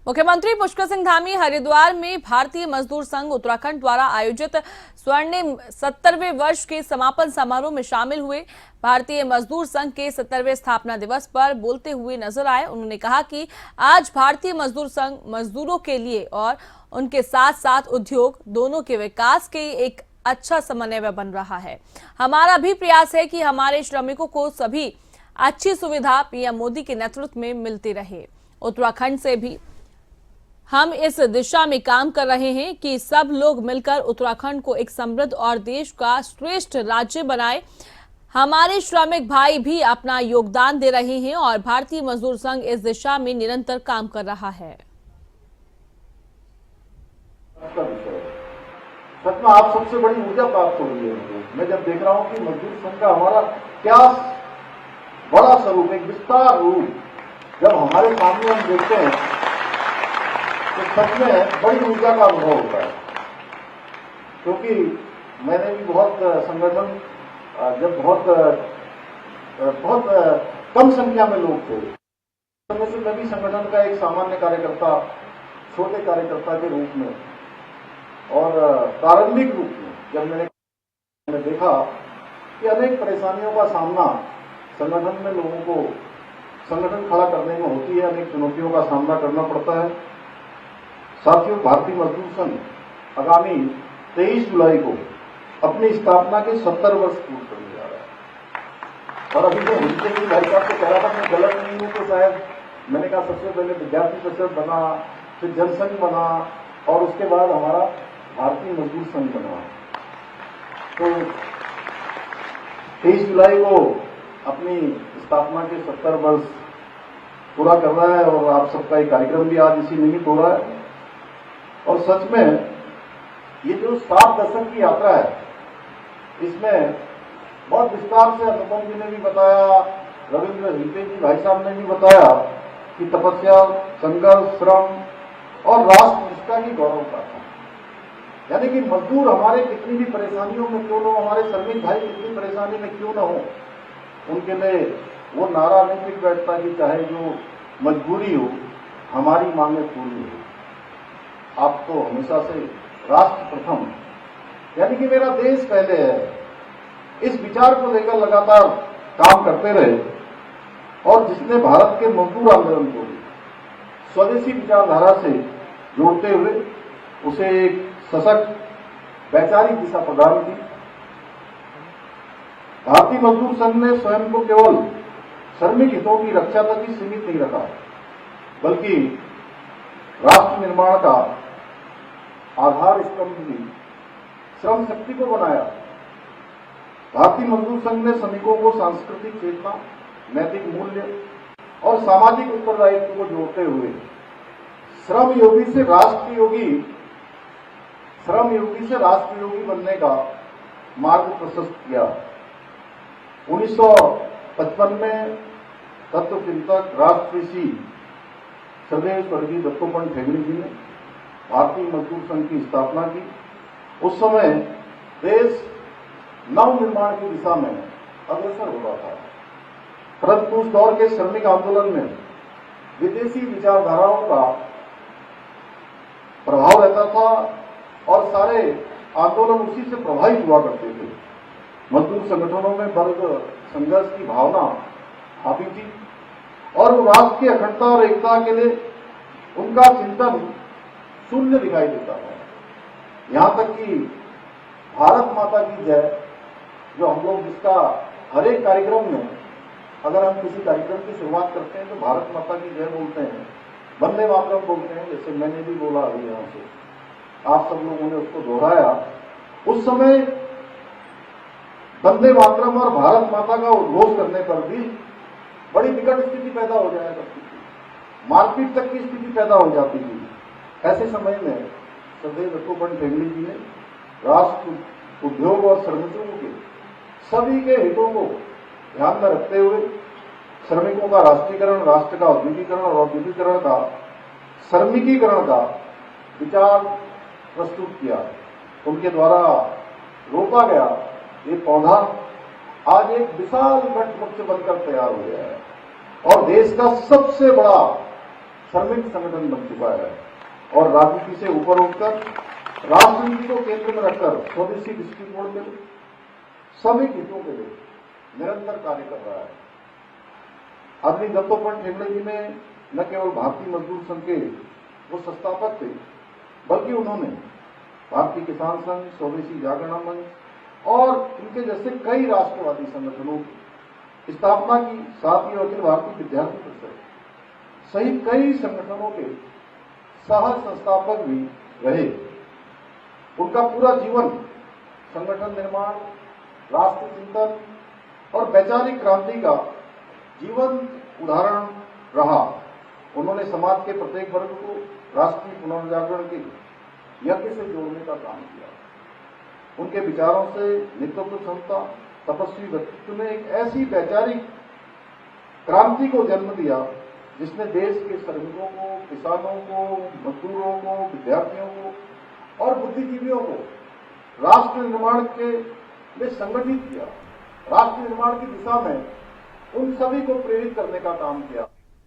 मुख्यमंत्री पुष्कर सिंह धामी हरिद्वार में भारतीय मजदूर संघ उत्तराखंड द्वारा आयोजित स्वर्णिम 70वें वर्ष के समापन समारोह में शामिल हुए। भारतीय मजदूर संघ के 70वें स्थापना दिवस पर बोलते हुए नजर आए। उन्होंने कहा कि आज भारतीय मजदूर संघ मजदूरों के लिए और उनके साथ साथ उद्योग दोनों के विकास के एक अच्छा समन्वय बन रहा है। हमारा भी प्रयास है कि हमारे श्रमिकों को सभी अच्छी सुविधा पीएम मोदी के नेतृत्व में मिलती रहे। उत्तराखंड से भी हम इस दिशा में काम कर रहे हैं कि सब लोग मिलकर उत्तराखंड को एक समृद्ध और देश का श्रेष्ठ राज्य बनाए। हमारे श्रमिक भाई भी अपना योगदान दे रहे हैं और भारतीय मजदूर संघ इस दिशा में निरंतर काम कर रहा है। सच में आप सबसे बड़ी ऊर्जा प्राप्त हो रही है। मैं जब देख रहा हूं कि मजदूर संघ का हमारा क्या बड़ा स्वरूप, एक विस्तार रूप जब हमारे सामने हम देखते हैं तो सच में बड़ी ऊर्जा का अनुभव होता है। क्योंकि मैंने भी बहुत संगठन, जब बहुत कम संख्या में लोग थे, समय से मैं भी संगठन का एक सामान्य कार्यकर्ता, छोटे कार्यकर्ता के रूप में और प्रारंभिक रूप में जब मैंने देखा कि अनेक परेशानियों का सामना संगठन में लोगों को संगठन खड़ा करने में होती है, अनेक चुनौतियों का सामना करना पड़ता है। साथियों, भारतीय मजदूर संघ आगामी 23 जुलाई को अपनी स्थापना के 70 वर्ष पूर्ण करने जा रहा है। और अभी जो हिंदी के भाई साहब को कह रहा था मैं गलत नहीं हूं, तो शायद मैंने कहा सबसे पहले विद्यार्थी परिषद बना, फिर जनसंघ बना और उसके बाद हमारा भारतीय मजदूर संघ बना। तो 23 जुलाई को अपनी स्थापना के 70 वर्ष पूरा कर रहा है और आप सबका एक कार्यक्रम भी आज इसी निमित्त हो रहा है। और सच में ये जो 7 दशक की यात्रा है, इसमें बहुत विस्तार से अनुपम जी ने भी बताया, रविंद्र हिंटे जी भाई साहब ने भी बताया कि तपस्या, संघर्ष, श्रम और राष्ट्र निष्ठा की गौरव का था। यानी कि मजदूर हमारे कितनी भी परेशानियों में क्यों न हो, हमारे श्रमिक भाई कितनी परेशानी में क्यों न हो, उनके लिए वो नारा नहीं टिक बैठता कि चाहे जो मजबूरी हो हमारी मांगे पूरी हो। आप तो हमेशा से राष्ट्र प्रथम, यानी कि मेरा देश पहले है, इस विचार को लेकर लगातार काम करते रहे और जिसने भारत के मजदूर आंदोलन को स्वदेशी विचारधारा से जोड़ते हुए उसे एक सशक्त वैचारिक दिशा प्रदान की। भारतीय मजदूर संघ ने स्वयं को केवल श्रमिक हितों की रक्षा तक ही सीमित नहीं रखा, बल्कि राष्ट्र निर्माण का आधार स्तंभ भी श्रम शक्ति को बनाया। भारतीय मजदूर संघ ने श्रमिकों को सांस्कृतिक चेतना, नैतिक मूल्य और सामाजिक उत्तरदायित्व को जोड़ते हुए श्रम योगी से राष्ट्र योगी बनने का मार्ग प्रशस्त किया। 1955 में तत्व चिंतक राष्ट्रऋषि सदैव स्वर्गीय दत्तोपंत ठेंगड़ी जी ने भारतीय मजदूर संघ की स्थापना की। उस समय देश नव निर्माण की दिशा में अग्रसर हो रहा था, परंतु उस दौर के श्रमिक आंदोलन में विदेशी विचारधाराओं का प्रभाव रहता था और सारे आंदोलन उसी से प्रभावित हुआ करते थे। मजदूर संगठनों में वर्ग संघर्ष की भावना हावी थी और वो राष्ट्र की अखंडता और एकता के लिए उनका चिंतन शून्य दिखाई देता है। यहां तक कि भारत माता की जय, जो हम लोग जिसका हर एक कार्यक्रम में अगर हम किसी कार्यक्रम की शुरुआत करते हैं तो भारत माता की जय बोलते हैं, वंदे मातरम बोलते हैं, जैसे मैंने भी बोला अभी यहां से, आप सब लोगों ने उसको दोहराया। उस समय वंदे मातरम और भारत माता का उद्घोष करने पर भी बड़ी विकट स्थिति पैदा हो जाया करती थी, मारपीट तक की स्थिति पैदा हो जाती थी। ऐसे समय में सदैव दत्तोपंत ठेंगड़ी जी ने राष्ट्र, उद्योग और श्रमिकों के सभी के हितों को ध्यान में रखते हुए श्रमिकों का राष्ट्रीयकरण, राष्ट्र का औद्योगिकरण और औद्योगिकरण का श्रमिकीकरण का विचार प्रस्तुत किया। उनके द्वारा रोपा गया ये पौधा आज एक विशाल वट वृक्ष बनकर तैयार हो गया है और देश का सबसे बड़ा श्रमिक संगठन बन चुका है और राजनीति से ऊपर उठकर राजनीति को केंद्र में रखकर स्वदेशी दृष्टिकोण के लिए सभी हितों के लिए निरंतर कार्य कर रहा है। आदरणीय दत्तोपंत ठेंगड़े जी में न केवल भारतीय मजदूर संघ के वो संस्थापक थे, बल्कि उन्होंने भारतीय किसान संघ, स्वदेशी जागरण मंच और इनके जैसे कई राष्ट्रवादी संगठनों की स्थापना की। साथ ही अखिल भारतीय विद्यार्थी परिषद सहित कई संगठनों के सह संस्थापक भी रहे। उनका पूरा जीवन संगठन निर्माण, राष्ट्र चिंतन और वैचारिक क्रांति का जीवन उदाहरण रहा। उन्होंने समाज के प्रत्येक वर्ग को राष्ट्रीय पुनर्जागरण के यज्ञ से जोड़ने का काम किया। उनके विचारों से नेतृत्व क्षमता, तपस्वी व्यक्तित्व ने एक ऐसी वैचारिक क्रांति को जन्म दिया जिसने देश के श्रमिकों को, किसानों को, मजदूरों को, विद्यार्थियों को और बुद्धिजीवियों को राष्ट्र निर्माण के लिए संगठित किया। राष्ट्र निर्माण की दिशा में उन सभी को प्रेरित करने का काम किया।